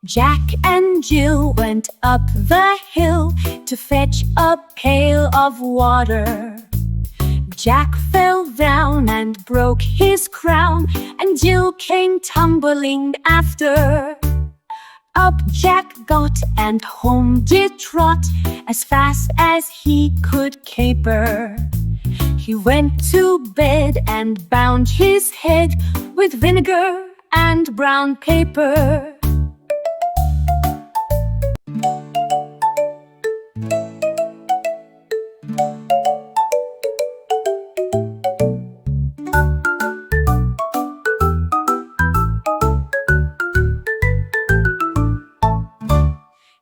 Jack and Jill went up the hill to fetch a pail of water. Jack fell down and broke his crown, and Jill came tumbling after. Up Jack got, and home did trot, as fast as he could caper. He went to bed and bound his head with vinegar and brown paper.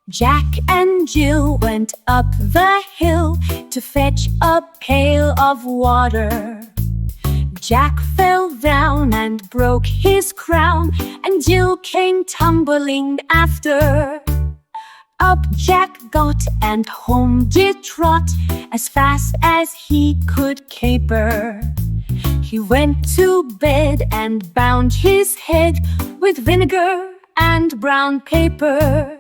Jack and Jill went up the hill to fetch a pail of water. Jack fell down and broke his crown, and Jill came tumbling after. Up Jack got, and home did trot, as fast as he could caper. He went to bed and bound his head with vinegar and brown paper.